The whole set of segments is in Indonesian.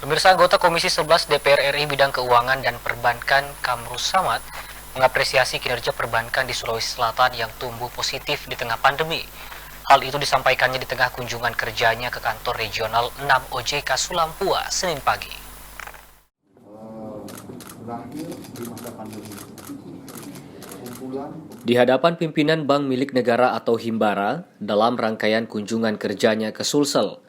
Pemirsa, anggota Komisi 11 DPR RI bidang keuangan dan perbankan Kamrus Samad mengapresiasi kinerja perbankan di Sulawesi Selatan yang tumbuh positif di tengah pandemi. Hal itu disampaikannya di tengah kunjungan kerjanya ke kantor regional 6 OJK Sulampua Senin pagi. Di hadapan pimpinan bank milik negara atau Himbara dalam rangkaian kunjungan kerjanya ke Sulsel,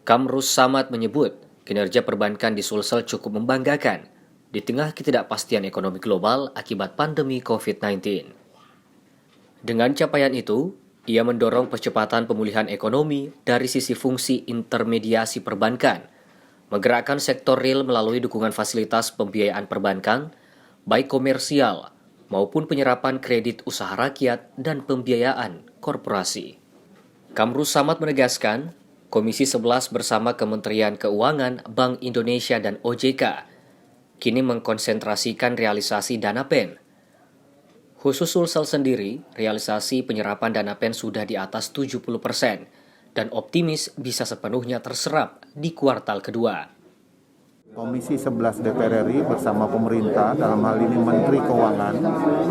Kamrus Samad menyebut kinerja perbankan di Sulsel cukup membanggakan di tengah ketidakpastian ekonomi global akibat pandemi COVID-19. Dengan capaian itu, ia mendorong percepatan pemulihan ekonomi dari sisi fungsi intermediasi perbankan, menggerakkan sektor real melalui dukungan fasilitas pembiayaan perbankan, baik komersial maupun penyerapan kredit usaha rakyat dan pembiayaan korporasi. Kamrus Samad menegaskan, Komisi 11 bersama Kementerian Keuangan, Bank Indonesia, dan OJK kini mengkonsentrasikan realisasi dana PEN. Khusus Sulsel sendiri, realisasi penyerapan dana PEN sudah di atas 70% dan optimis bisa sepenuhnya terserap di kuartal kedua. Komisi 11 DPR RI bersama pemerintah, dalam hal ini Menteri Keuangan,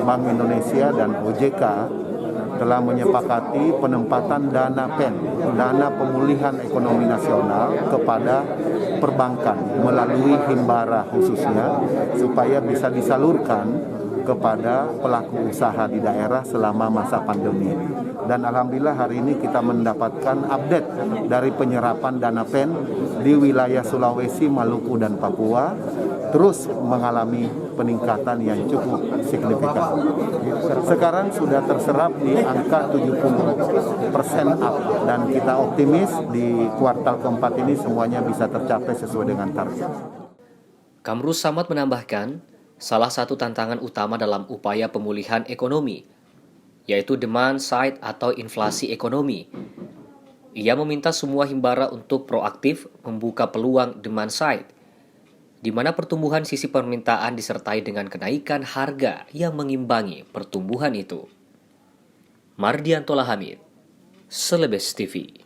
Bank Indonesia, dan OJK telah menyepakati penempatan dana PEN, dana pemulihan ekonomi nasional, kepada perbankan melalui Himbara khususnya, supaya bisa disalurkan kepada pelaku usaha di daerah selama masa pandemi. Dan alhamdulillah hari ini kita mendapatkan update dari penyerapan dana PEN di wilayah Sulawesi, Maluku, dan Papua terus mengalami peningkatan yang cukup signifikan. Sekarang sudah terserap di angka 70% up dan kita optimis di kuartal keempat ini semuanya bisa tercapai sesuai dengan target. Kamrus Samad menambahkan, salah satu tantangan utama dalam upaya pemulihan ekonomi, yaitu demand side atau inflasi ekonomi. Ia meminta semua himbara untuk proaktif membuka peluang demand side, di mana pertumbuhan sisi permintaan disertai dengan kenaikan harga yang mengimbangi pertumbuhan itu. Mardianto Lahamid, Celebes TV.